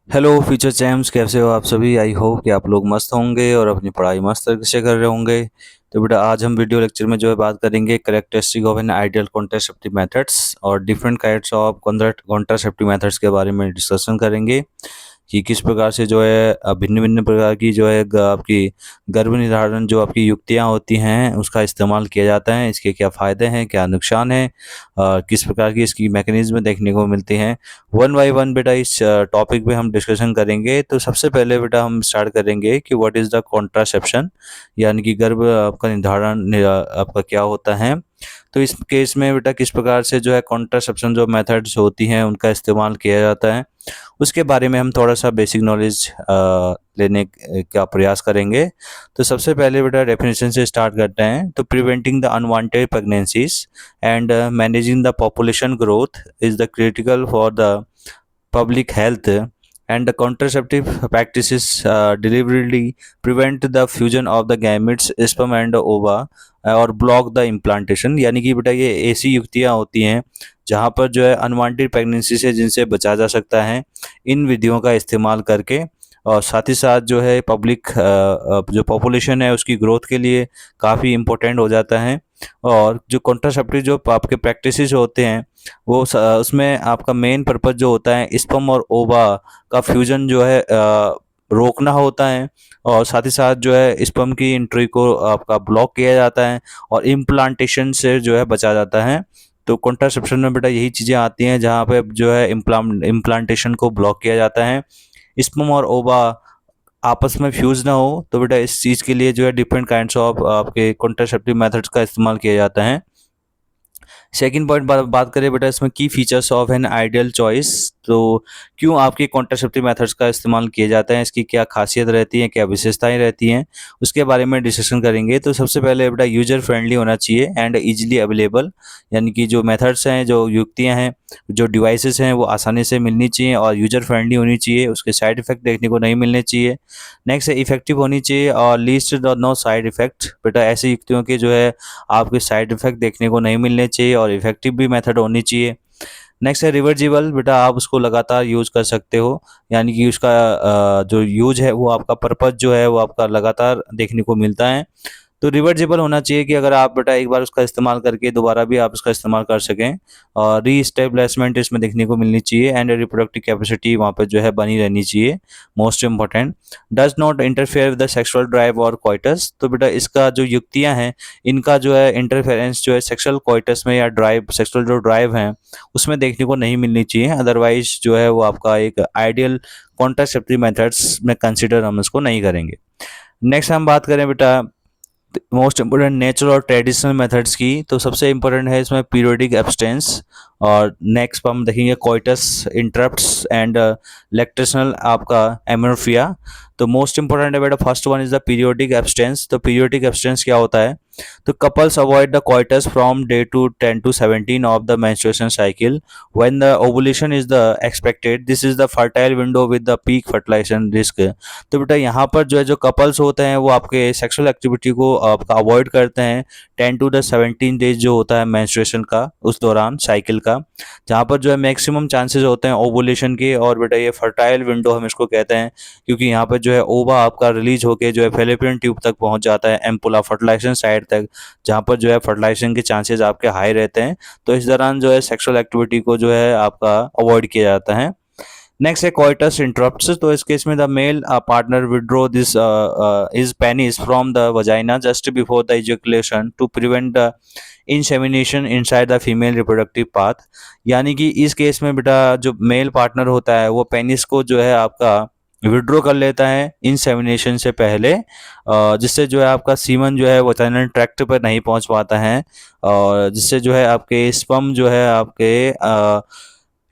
Hello future चैम्स, कैसे हो आप सभी। आई होप कि आप लोग मस्त होंगे और अपनी पढ़ाई मस्त तरीके से कर रहे होंगे। तो बेटा आज हम वीडियो लेक्चर में जो है बात करेंगे characteristic of an ideal contraceptive methods और different kinds of contraceptive methods के बारे में डिस्कशन करेंगे कि किस प्रकार से जो है भिन्न भिन्न प्रकार की जो है आपकी गर्भ निर्धारण जो आपकी युक्तियां होती हैं उसका इस्तेमाल किया जाता है। इसके क्या फ़ायदे हैं, क्या नुकसान है, किस प्रकार की इसकी मैकेनिज्म देखने को मिलती हैं। वन बाय वन बेटा इस टॉपिक पे हम डिस्कशन करेंगे। तो सबसे पहले बेटा हम स्टार्ट करेंगे कि व्हाट इज़ द कॉन्ट्रासेप्शन, यानी कि गर्भ आपका निर्धारण आपका क्या होता है। तो इस केस में बेटा किस प्रकार से जो है कॉन्ट्रासेप्शन जो मेथड्स होती हैं उनका इस्तेमाल किया जाता है, उसके बारे में हम थोड़ा सा बेसिक नॉलेज लेने का प्रयास करेंगे। तो सबसे पहले बेटा डेफिनेशन से स्टार्ट करते हैं। तो preventing the unwanted pregnancies and managing the population growth is the critical for the public health, and the contraceptive practices deliberately prevent the fusion of the gametes sperm and ova और block the implantation. यानी कि बेटा ये ऐसी युक्तियाँ होती हैं जहाँ पर जो है अनवांटेड प्रेगनेंसी से जिनसे बचा जा सकता है इन विधियों का इस्तेमाल करके, और साथ ही साथ जो है पब्लिक जो पॉपुलेशन है उसकी ग्रोथ के लिए काफ़ी इम्पोर्टेंट हो जाता है। और जो कॉन्ट्रासेप्टिव जो आपके प्रैक्टिसेस होते हैं वो उसमें आपका मेन पर्पस जो होता है स्पर्म और ओवा का फ्यूजन जो है रोकना होता है, और साथ ही साथ जो है स्पर्म की एंट्री को आपका ब्लॉक किया जाता है और इम्प्लांटेशन से जो है बचा जाता है। तो कॉन्ट्रासेप्शन में बेटा यही चीज़ें आती हैं जहाँ पे जो है इम्प्लांटेशन को ब्लॉक किया जाता है, स्पर्म और ओवा आपस में फ्यूज ना हो। तो बेटा इस चीज़ के लिए जो है डिफरेंट काइंड्स ऑफ आपके कॉन्ट्रासेप्टिव मेथड्स का इस्तेमाल किया जाता है। सेकंड पॉइंट बात करें बेटा इसमें की features of an ideal choice. तो क्यों आपके कॉन्ट्रासेप्टिव मेथड्स का इस्तेमाल किया जाता है, इसकी क्या खासियत रहती है, क्या विशेषताएं रहती हैं, उसके बारे में डिस्कशन करेंगे। तो सबसे पहले बेटा यूजर फ्रेंडली होना चाहिए एंड इजीली अवेलेबल, यानी कि जो मेथड्स हैं जो युक्तियां हैं जो डिवाइसेस हैं वो आसानी से मिलनी चाहिए और यूजर फ्रेंडली होनी चाहिए, उसके साइड इफेक्ट देखने को नहीं मिलने चाहिए। नेक्स्ट है इफेक्टिव होनी चाहिए और लीस्ट नो साइड इफेक्ट। बेटा ऐसी युक्तियों के जो है आपके साइड इफेक्ट देखने को नहीं मिलने चाहिए और इफेक्टिव भी मेथड होनी चाहिए। नेक्स्ट है रिवर्जिबल। बेटा आप उसको लगातार यूज कर सकते हो, यानी कि उसका जो यूज है वो आपका पर्पज जो है वो आपका लगातार देखने को मिलता है। तो रिवर्जिबल होना चाहिए कि अगर आप बेटा एक बार उसका इस्तेमाल करके दोबारा भी आप उसका इस्तेमाल कर सकें, और रीस्टेब्लिशमेंट इसमें देखने को मिलनी चाहिए एंड रिप्रोडक्टिव कैपेसिटी वहाँ पर जो है बनी रहनी चाहिए। Most important, does not interfere with the sexual drive और कोइटस। तो बेटा इसका जो युक्तियाँ हैं इनका जो है इंटरफेरेंस जो है सेक्सुअल कोइटस में या ड्राइव सेक्सुअल जो ड्राइव है उसमें देखने को नहीं मिलनी चाहिए। अदरवाइज जो है वो आपका एक आइडियल कॉन्ट्रासेप्टिव मेथड्स में कंसिडर हम इसको नहीं करेंगे। नेक्स्ट हम बात करें बेटा मोस्ट इम्पोर्टेंट नेचुरल और ट्रेडिशनल मेथड्स की। तो सबसे इम्पोर्टेंट है इसमें पीरियोडिक एब्सटेंस, और नेक्स्ट हम देखेंगे कोइटस इंटरप्ट्स एंड लैक्टेशनल आपका एमोर्फिया। तो मोस्ट इंपॉर्टेंट है बेटा first one is the periodic abstinence. तो पीरियोडिक एब्सटेंस क्या होता है, तो couples avoid the coitus from day to 10 to 17 of the menstruation cycle when the ovulation is the expected. This is the fertile window with the peak fertilisation risk. तो बेटा यहाँ पर जो है जो कपल्स होते हैं वो आपके सेक्सुअल एक्टिविटी को आपका अवॉइड करते हैं 10 to 17 डेज जो होता है मेंस्ट्रुएशन का उस दौरान साइकिल का, जहाँ पर जो है मैक्सिमम चांसेस होते हैं ओवुलेशन के। और बेटा ये फर्टाइल विंडो हम इसको कहते हैं क्योंकि यहाँ पर जो है ओवा आपका रिलीज होके जो है फेलोपियन ट्यूब तक पहुँच जाता है, एम्पुला फर्टिलाइजेशन साइड तक, जहाँ पर जो है फर्टिलाइजेशन के चांसेस आपके हाई रहते हैं। तो इस दौरान जो है सेक्सुअल एक्टिविटी को जो है आपका अवॉइड किया जाता है। नेक्स्ट है कोइटस इंटरप्ट्स। तो इस केस में the male partner withdraw this is penis from the vagina just before the ejaculation to prevent the insemination inside the female reproductive path. यानी कि इस केस में बेटा जो मेल पार्टनर होता है वो पेनिस को जो है आपका विड्रॉ कर लेता है इंसेमिनेशन से पहले, जिससे जो है आपका सीमन जो है वजाइनल ट्रैक्ट पर नहीं पहुंच पाता है, और जिससे जो है आपके स्पर्म जो है आपके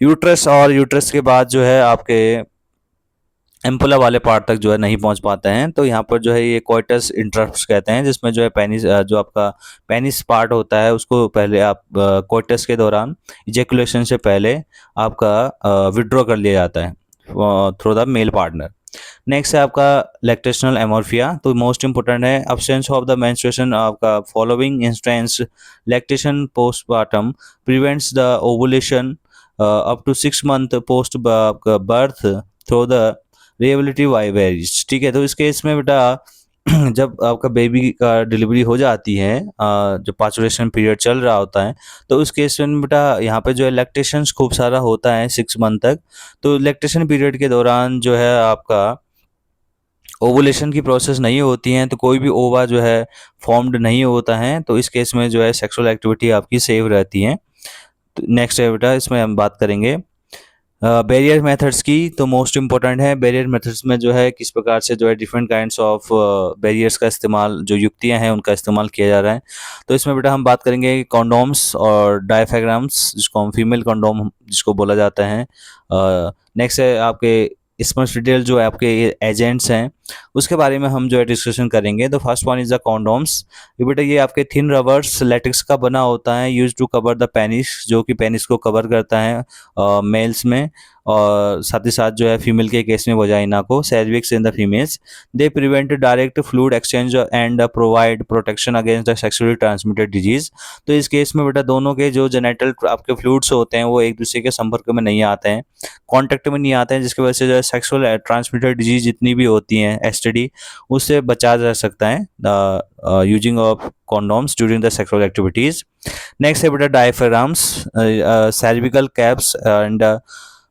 यूट्रस और यूट्रस के बाद जो है आपके एम्पुला वाले पार्ट तक जो है नहीं पहुंच पाते हैं। तो यहाँ पर जो है ये कोइटस इंटरप्ट्स कहते हैं, जिसमें जो है पेनिस जो आपका पेनिस पार्ट होता है उसको पहले आप कोइटस के दौरान इजैकुलेशन से पहले आपका विड्रॉ कर लिया जाता है through the male partner. Next है आपका लैक्टेशनल एमोर्फिया। तो मोस्ट इंपोर्टेंट है अब्सेंस ऑफ द मेंस्ट्रुएशन आपका following instance lactation postpartum prevents the ovulation up to 6 months post birth through the रिएबिलिटी वाइवेज। ठीक है, तो इस केस में बेटा जब आपका बेबी का डिलीवरी हो जाती है, जो पाचुरेशन पीरियड चल रहा होता है, तो उस केस में बेटा यहाँ पे जो है लैक्टेशंस खूब सारा होता है 6 मंथ तक। तो लैक्टेशन पीरियड के दौरान जो है आपका ओवुलेशन की प्रोसेस नहीं होती है, तो कोई भी ओवा जो है फॉर्म्ड नहीं होता है, तो इस केस में जो है सेक्सुअल एक्टिविटी आपकी सेव रहती है। तो नेक्स्ट है बेटा, इसमें हम बात करेंगे बैरियर मेथड्स की। तो मोस्ट इंपॉर्टेंट है बैरियर मेथड्स में जो है किस प्रकार से जो है डिफरेंट काइंड्स ऑफ बैरियर्स का इस्तेमाल, जो युक्तियां हैं उनका इस्तेमाल किया जा रहा है। तो इसमें बेटा हम बात करेंगे कॉन्डोम्स और डायफ्राग्राम्स, जिसको हम फीमेल कॉन्डोम जिसको बोला जाता है। नेक्स्ट है आपके स्पर्मसिडियल जो आपके एजेंट्स हैं, उसके बारे में हम जो है डिस्कशन करेंगे। तो first one is the condoms. ये बेटा ये आपके थिन रबर्स लेटेक्स का बना होता है, use to cover the penis, जो कि पेनिस को कवर करता है मेल्स में, और साथ ही साथ जो है फीमेल के केस में वजाइना को, cervix in the females. They prevent direct fluid exchange and provide protection against the sexually transmitted disease. तो इस केस में बेटा दोनों के जो जेनेटल आपके फ्लूइड्स होते हैं वो एक दूसरे के संपर्क में नहीं आते हैं, कांटेक्ट में नहीं आते हैं, जिसकी वजह से जो है सेक्सुअल ट्रांसमिटेड डिजीज जितनी भी होती हैं एसटीडी, उससे बचा जा सकता है using of condoms during the sexual activities. Next है बेटा डायफ्राग्राम्स, सर्विकल कैप्स एंड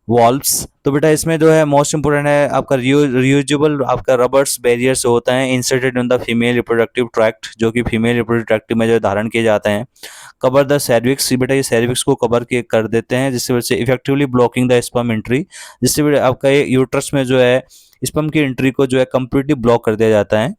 वॉल्व्स। तो बेटा इसमें जो है मोस्ट इंपोर्टेंट है आपका रियूजेबल आपका रबर्स बैरियर्स होता है inserted in the female reproductive tract, जो कि फीमेल रिप्रोडक्टिव ट्रैक्ट में जो धारण किए जाते हैं। कवर द सर्विक्स, बेटा ये सर्विक्स को कवर कर देते हैं, जिसकी वजह से effectively blocking the sperm entry, जिससे बेटा आपका यूट्रस में जो है स्पर्म की एंट्री को जो है कंप्लीटली ब्लॉक कर दिया जाता है।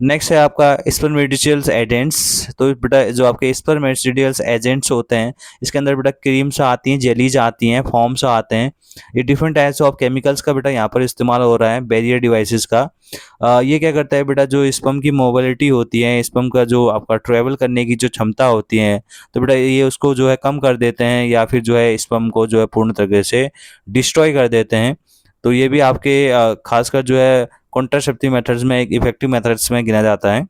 नेक्स्ट है आपका स्पर्मेटिशियल्स एजेंट्स। तो बेटा जो आपके स्पर्मेटिशियल्स एजेंट्स होते हैं, इसके अंदर बेटा क्रीम्स आती हैं, जेलीज आती हैं, फॉर्म्स आते हैं। ये डिफरेंट टाइप्स ऑफ केमिकल्स का बेटा यहाँ पर इस्तेमाल हो रहा है बैरियर डिवाइसेस का। ये क्या करता है बेटा, जो स्पर्म की मोबिलिटी होती है, स्पर्म का जो आपका ट्रेवल करने की जो क्षमता होती है, तो बेटा ये उसको जो है कम कर देते हैं, या फिर जो है स्पर्म को जो है पूर्ण तरीके से डिस्ट्रॉय कर देते हैं। तो ये भी आपके खासकर जो है कॉन्ट्रासेप्टिव मेथड्स में एक इफेक्टिव मेथड्स में गिना जाता है।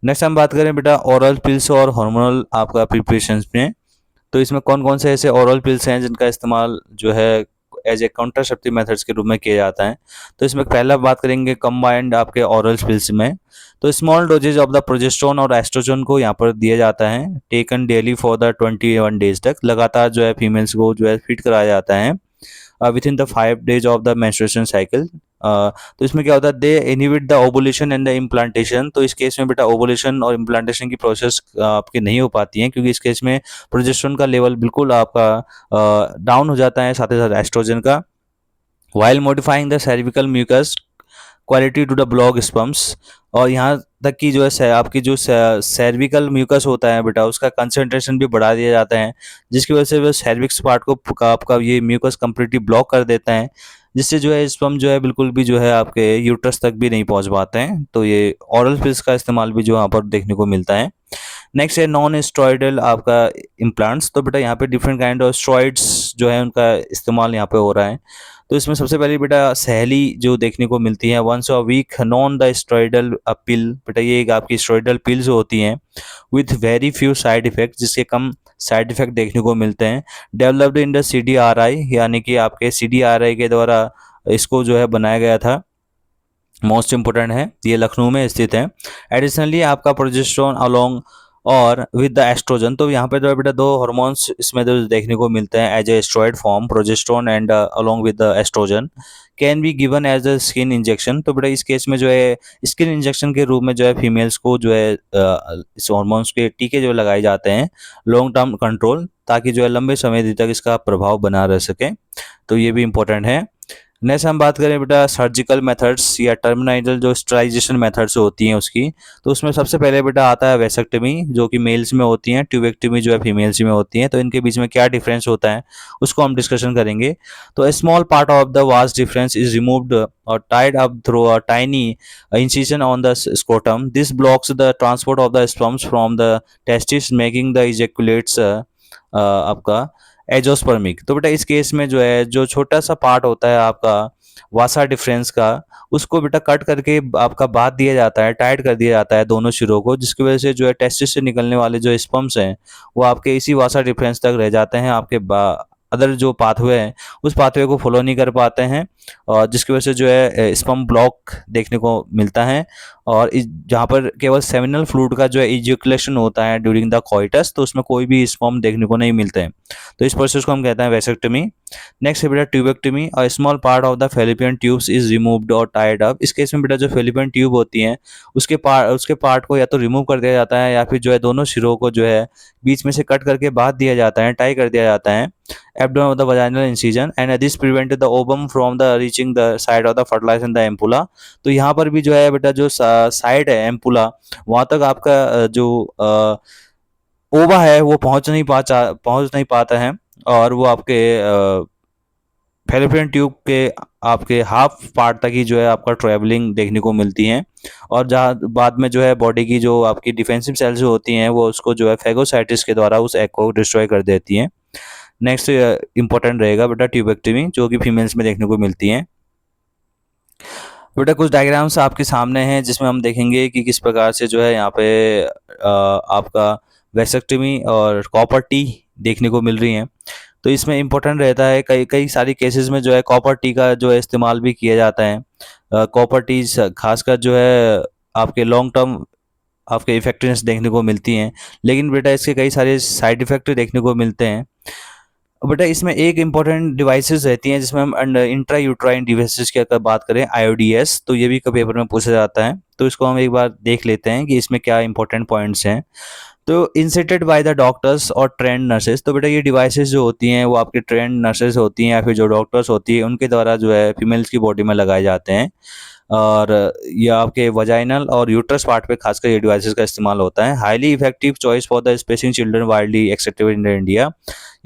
नेक्स्ट हम बात करें बेटा ओरल पिल्स और हार्मोनल आपका प्रिपरेशंस में। तो इसमें कौन कौन से ऐसे ओरल पिल्स हैं जिनका इस्तेमाल जो है एज ए कॉन्ट्रासेप्टिव मेथड्स के रूप में किया जाता है। तो इसमें पहला बात करेंगे कंबाइंड आपके ओरल पिल्स में। तो small doses of the progesterone और एस्ट्रोजन को यहाँ पर दिया जाता है, taken daily for the 21 days तक, लगातार जो है फीमेल्स को जो है फीड कराया जाता है within the 5 days of the menstruation cycle. तो इसमें क्या होता है, they inhibit the ovulation and the implantation. तो इस केस में बेटा ओवुलेशन और इम्प्लांटेशन की प्रोसेस आपकी नहीं हो पाती है, क्योंकि इस केस में प्रोजेस्टेरोन का लेवल बिल्कुल आपका डाउन हो जाता है, साथ ही साथ एस्ट्रोजन का, while modifying the cervical mucus quality to the block sperms. और यहाँ तक कि जो है आपकी जो सर्विकल म्यूकस होता है बेटा, उसका कंसंट्रेशन भी बढ़ा दिया जाता है, जिसकी वजह से वो सर्विक्स पार्ट को आपका ये म्यूकस कंप्लीटली ब्लॉक कर देता है, जिससे जो है स्पर्म जो है बिल्कुल भी जो है आपके यूट्रस तक भी नहीं पहुंच पाते हैं। तो ये ऑरल पिल्स का इस्तेमाल भी जो यहाँ पर देखने को मिलता है। नेक्स्ट है नॉन स्टेरॉइडल आपका इम्प्लांट्स। तो बेटा यहाँ पे डिफरेंट काइंड ऑफ स्टेरॉइड्स जो है उनका इस्तेमाल यहाँ पे हो रहा है। तो इसमें सबसे पहले बेटा सहेली जो देखने को मिलती है, once a week non the steroidal pill. बेटा ये एक आपकी स्टेरॉइडल पिल्स होती हैं with very few side effect, जिसके कम साइड इफेक्ट देखने को मिलते हैं। डेवलप्ड इन द CDRI, यानी कि आपके CDRI के द्वारा इसको जो है बनाया गया था। मोस्ट इंपोर्टेंट है, ये लखनऊ में स्थित है। एडिशनली आपका प्रोजेस्टेरोन अलोंग और विद द एस्ट्रोजन। तो यहाँ पे जो है बेटा दो हार्मोन्स इसमें जो देखने को मिलते हैं as a steroid form, progesterone and along with the estrogen, can be given as a skin injection. तो बेटा इस केस में जो है स्किन इंजेक्शन के रूप में जो है फीमेल्स को जो है इस हार्मोन्स के टीके जो लगाए जाते हैं लॉन्ग टर्म कंट्रोल, ताकि जो है लंबे समय तक इसका प्रभाव बना रह सके। तो ये भी इंपॉर्टेंट है। नेक्स्ट हम बात करें बेटा सर्जिकल मेथड्स या टर्मिनाइजल जो स्टराइजेशन मेथड्स होती हैं उसकी। तो उसमें सबसे पहले बेटा आता है वेसेक्टमी, जो कि मेल्स में होती हैं, ट्यूबेक्टमी जो है फीमेल्स में होती हैं। तो इनके बीच में क्या डिफरेंस होता है उसको हम डिस्कशन करेंगे। तो a small part of the vas deferens is removed और tied up through a tiny incision on the scrotum. This blocks the transport of the sperms from the testis making the ejaculates आपका azoospermic. तो बेटा इस case में जो है जो छोटा सा पार्ट होता है आपका वासा डिफरेंस का, उसको बेटा कट करके आपका बांध दिया जाता है, टाइट कर दिया जाता है दोनों सिरों को, जिसकी वजह से जो है टेस्टिस से निकलने वाले जो स्पर्म्स हैं वो आपके इसी वासा डिफरेंस तक रह जाते हैं, आपके अदर जो पाथवे हैं उस पाथवे को फॉलो नहीं कर पाते हैं, और जिसकी वजह से जो है स्पर्म ब्लॉक देखने को मिलता है। और जहाँ पर केवल सेमिनल फ्लूइड का जो है इजैकुलेशन होता है ड्यूरिंग द कॉइटस, तो उसमें कोई भी स्पर्म देखने को नहीं मिलते हैं। तो इस प्रोसेस को हम कहते हैं वेसेक्टमी। नेक्स्ट है बेटा ट्यूबेक्टमी। और small part of the fallopian tubes is removed और टाइड अप। इस केस में बेटा जो फेलिपियन ट्यूब होती हैं उसके पार्ट को या तो रिमूव कर दिया जाता है, या फिर जो है दोनों सिरों को जो है बीच में से कट करके बांध दिया जाता है, टाई कर दिया जाता है abdomen of the vaginal incision, and this prevented the ovum from the reaching the side of the fertilization the ampulla। तो यहाँ पर भी जो है बेटा जो साइड है एम्पुला, वहां तक आपका जो ओवा है वो पहुंच नहीं पाता है, और वो आपके फेलोपियन ट्यूब के आपके हाफ पार्ट तक ही जो है आपका ट्रैवलिंग देखने को मिलती है। और जहाँ बाद में जो है बॉडी की जो आपकी डिफेंसिव सेल्स जो होती हैं वो उसको जो है फेगोसाइटिस के द्वारा उस एग को डिस्ट्रॉय कर देती हैं। नेक्स्ट इंपॉर्टेंट रहेगा बेटा ट्यूबेक्टमी, जो कि फीमेल्स में देखने को मिलती है। बेटा कुछ डायग्राम्स आपके सामने हैं जिसमें हम देखेंगे कि किस प्रकार से जो है यहाँ पे आपका वेसेक्टमी और कॉपर टी देखने को मिल रही हैं। तो इसमें इंपॉर्टेंट रहता है कई कई सारी केसेस में जो है कॉपर टी का जो है इस्तेमाल भी किया जाता है। कॉपर टी खासकर जो है आपके लॉन्ग टर्म आपके इफेक्टिवनेस देखने को मिलती हैं, लेकिन बेटा इसके कई सारे साइड इफेक्ट देखने को मिलते हैं। बेटा इसमें एक इम्पॉर्टेंट डिवाइसेस रहती हैं जिसमें हम इंट्रा यूट्राइन डिवाइसेस की अगर बात करें आईओडीएस, तो ये भी पेपर में पूछा जाता है। तो इसको हम एक बार देख लेते हैं कि इसमें क्या इंपॉर्टेंट पॉइंट्स हैं। तो इंसेटेड बाय द डॉक्टर्स और ट्रेंड नर्सेज। तो बेटा ये डिवाइसेस जो होती हैं वो आपके ट्रेंड नर्सेज होती हैं या फिर जो डॉक्टर्स होती है उनके द्वारा जो है फीमेल्स की बॉडी में लगाए जाते हैं, और ये आपके वजाइनल और यूट्रस पार्ट पे खासकर ये डिवाइसेस का इस्तेमाल होता है। Highly effective choice for the spacing children widely accepted in India.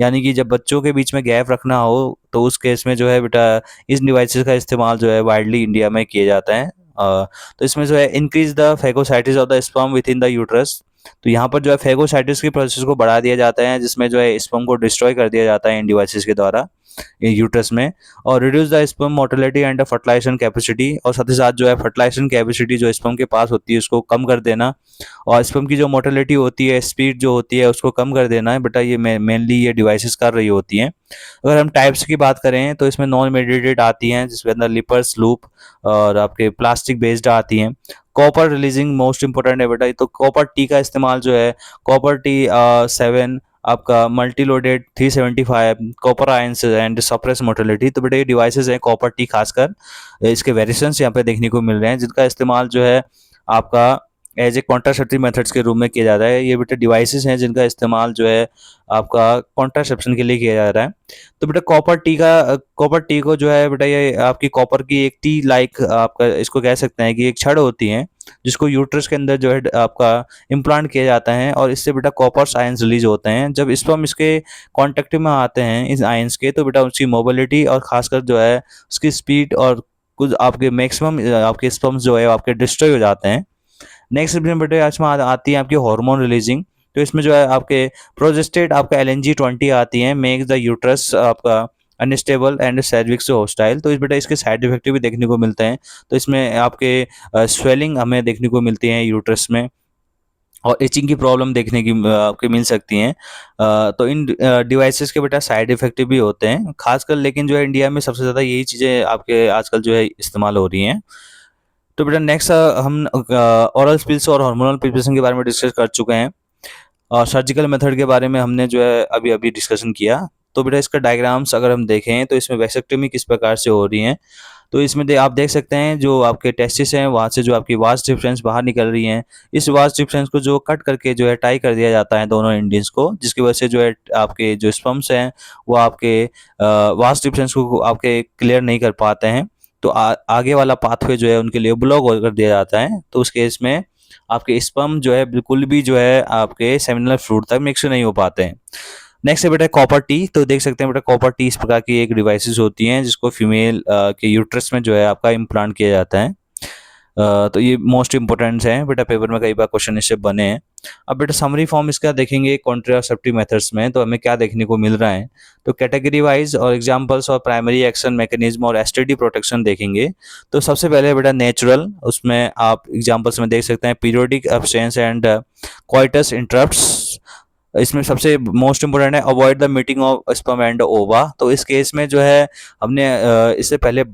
यानी कि जब बच्चों के बीच में गैप रखना हो तो उस केस में जो है बेटा इस डिवाइसेस का इस्तेमाल जो है वाइडली इंडिया में किया जाता है। तो इसमें जो है increase the phagocytosis of the sperm within the uterus. तो यहाँ पर जो है फेगोसाइटिस की प्रोसेस को बढ़ा दिया जाता है, जिसमें जो है स्पर्म को डिस्ट्रॉय कर दिया जाता है इन डिवाइसेस के द्वारा यूट्रस में, और reduce the sperm motility and fertilisation capacity. और साथ ही साथ जो है फर्टिलाइजेशन कैपेसिटी जो स्पर्म के पास होती है उसको कम कर देना, और स्पर्म की जो मोटिलिटी होती है, स्पीड जो होती है उसको कम कर देना है। बेटा ये मेनली ये डिवाइसेस कर रही होती हैं। अगर हम टाइप्स की बात करें तो इसमें नॉन मेडिटेड आती हैं जिसके अंदर लिपर्स लूप और आपके प्लास्टिक बेस्ड आती हैं। कॉपर रिलीजिंग मोस्ट इंपॉर्टेंट है बेटा, तो कॉपर टी का इस्तेमाल जो है कॉपर टी 7 आपका मल्टीलोडेड 375 copper ions and suppress motility. तो बेटा ये डिवाइसेस हैं कॉपर टी, खासकर इसके वेरिएशंस यहाँ पे देखने को मिल रहे हैं जिनका इस्तेमाल जो है आपका एज ए कॉन्ट्रासेप्टिव मेथड्स के रूप में किया जाता है। ये बेटा डिवाइसेस हैं जिनका इस्तेमाल जो है आपका कॉन्ट्रासेप्शन के लिए किया जा रहा है। तो बेटा कॉपर टी को जो है बेटा ये आपकी कॉपर की एक टी लाइक आपका इसको कह सकते हैं कि एक छड़ होती है जिसको यूट्रस के अंदर जो है आपका इम्प्लांट किया जाता है, और इससे बेटा कॉपर आयंस रिलीज होते हैं। जब स्पर्म इसके कांटेक्ट में आते हैं इस आयंस के, तो बेटा उसकी मोबिलिटी और खासकर जो है उसकी स्पीड और कुछ आपके मैक्सिमम आपके स्पर्म्स जो है आपके डिस्ट्रॉय हो जाते हैं। नेक्स्ट बेटे इसमें आती है आपकी हार्मोन रिलीजिंग। तो इसमें जो है आपके प्रोजेस्टेड आपका LNG-20 आती है, मेक द यूट्रस आपका अनस्टेबल एंड सर्विक्स होस्टाइल। तो इस बेटा इसके साइड इफेक्ट भी देखने को मिलते हैं। तो इसमें आपके स्वेलिंग हमें देखने को मिलती है यूट्रस में, और इचिंग की प्रॉब्लम देखने की आपके मिल सकती हैं। तो इन डिवाइसेस के बेटा साइड इफेक्ट भी होते हैं खासकर, लेकिन जो है इंडिया में सबसे ज़्यादा यही चीज़ें आपके आजकल जो है इस्तेमाल हो रही हैं। तो बेटा नेक्स्ट हम ओरल पिल्स और हार्मोनल प्रिपरेशन के बारे में डिस्कस कर चुके हैं, और सर्जिकल मेथड के बारे में हमने जो है अभी अभी डिस्कशन किया। तो बेटा इसका डायग्राम्स अगर हम देखें तो इसमें वेसेक्टमी किस प्रकार से हो रही है। तो इसमें आप देख सकते हैं जो आपके टेस्टिस हैं वहाँ से जो आपकी वास्ट डिफरेंस बाहर निकल रही हैं, इस वास्ट डिफरेंस को जो कट करके जो है टाई कर दिया जाता है दोनों इंडियंस को, जिसकी वजह से जो है आपके जो स्पर्म्स हैं वो आपके वास्ट डिफरेंस को आपके क्लियर नहीं कर पाते हैं। तो आगे वाला पाथवे जो है उनके लिए ब्लॉक कर दिया जाता है। तो उस केस में आपके स्पर्म जो है बिल्कुल भी जो है आपके सेमिनल फ्लूइड तक मिक्स नहीं हो पाते हैं। नेक्स्ट है बेटा कॉपर टी। तो देख सकते हैं बेटा कॉपर टी इस प्रकार की एक डिवाइसेस होती हैं जिसको फीमेल के यूट्रस में जो है आपका इम्प्लांट किया जाता है। तो ये मोस्ट इंपॉर्टेंट है बेटा, पेपर में कई बार क्वेश्चन इससे बने हैं। अब बेटा समरी फॉर्म इसका देखेंगे कॉन्ट्रासेप्टिव मेथड्स में, तो हमें क्या देखने को मिल रहा है। तो कैटेगरी वाइज और एग्जांपल्स और प्राइमरी एक्शन मैकेनिज्म और एसटीडी प्रोटेक्शन देखेंगे। तो सबसे पहले बेटा नेचुरल, उसमें आप एग्जांपल्स में देख सकते हैं periodic absence and coitus interrupts, इसमें सबसे मोस्ट इम्पोर्टेंट है avoid the meeting of sperm and ओवा। तो इस केस में जो है हमने इससे पहले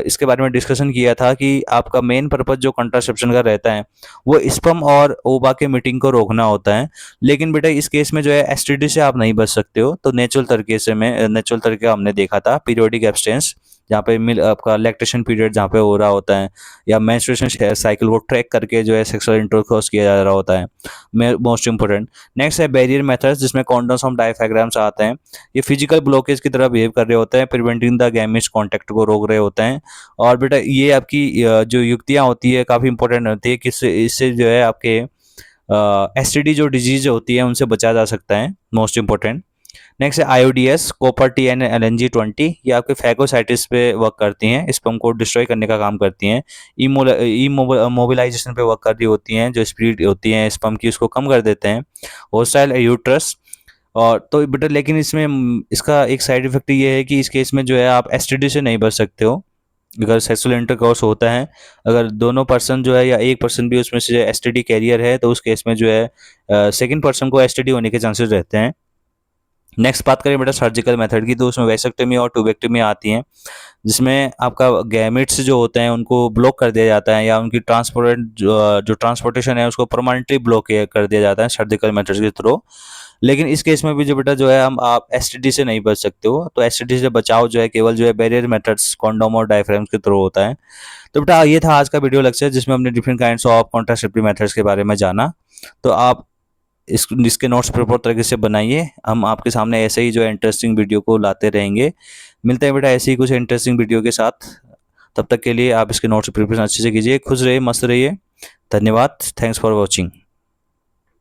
इसके बारे में डिस्कशन किया था कि आपका मेन पर्पज जो कंट्रासेप्शन का रहता है वो स्पर्म और ओवा के मीटिंग को रोकना होता है। लेकिन बेटा इस केस में जो है एसटीडी से आप नहीं बच सकते हो। तो नेचुरल तरीके हमने देखा था पीरियोडिक एब्सटेंस, जहाँ पे मिल आपका लैक्टेशन पीरियड जहाँ पे हो रहा होता है, या मेंस्ट्रुएशन साइकिल को ट्रैक करके जो है सेक्सुअल इंटरकोर्स किया जा रहा होता है, मोस्ट इंपोर्टेंट। नेक्स्ट है बैरियर मेथड्स, जिसमें कॉन्डोम्स और डायफ्राग्राम्स आते हैं। ये फिजिकल ब्लॉकेज की तरह बिहेव कर रहे होते हैं, प्रिवेंटिंग द गैमेज कॉन्टैक्ट को रोक रहे होते हैं। और बेटा ये आपकी जो युक्तियाँ होती है काफ़ी इंपॉर्टेंट होती है, किससे इससे जो है आपके एसटीडी जो डिजीज होती है उनसे बचा जा सकता है, मोस्ट इंपॉर्टेंट। नेक्स्ट है आईओडीएस, कॉपर टी एन LNG-20। ये आपके फैगोसाइटिस पे वर्क करती हैं, स्पर्म को डिस्ट्रॉय करने का काम करती हैं। इमोबिलाइजेशन पे वर्क कर रही होती हैं, जो स्पीड होती है स्पर्म की उसको कम कर देते हैं। होस्टाइल यूट्रस, और तो बेटा लेकिन इसमें इसका एक साइड इफेक्ट ये है कि इस केस में जो है आप एसटीडी से नहीं बच सकते हो। अगर सेक्सुअल इंटरकोर्स होता है, अगर दोनों पर्सन जो है या एक पर्सन भी उसमें से एसटीडी कैरियर है, तो उस केस में जो है सेकंड पर्सन को एसटीडी होने के चांसेस रहते हैं। नेक्स्ट बात करें बेटा सर्जिकल मेथड की, तो उसमें वैसेक्टमी और ट्यूबेक्टमी आती हैं, जिसमें आपका गैमेट्स जो होते हैं उनको ब्लॉक कर दिया जाता है, या उनकी जो ट्रांसपोर्टेशन है उसको परमानेंटली ब्लॉक कर दिया जाता है सर्जिकल मेथड के थ्रू। लेकिन इस केस में भी जो बेटा जो है हम आप एसटीडी से नहीं बच सकते हो। तो एसटीडी से बचाव जो है केवल जो है बैरियर मेथड्स कॉन्डोम और डायफ्राम्स के थ्रू होता है। तो बेटा ये था आज का वीडियो लेक्चर, जिसमें हमने different kinds of contraceptive methods के बारे में जाना। तो आप इसके नोट्स प्रॉपर तरीके से बनाइए। हम आपके सामने ऐसे ही जो है इंटरेस्टिंग वीडियो को लाते रहेंगे। मिलते हैं बेटा ऐसे ही कुछ इंटरेस्टिंग वीडियो के साथ। तब तक के लिए आप इसके नोट्स प्रिपरेशन अच्छे से कीजिए। खुश रहिए, मस्त रहिए। धन्यवाद। Thanks for watching.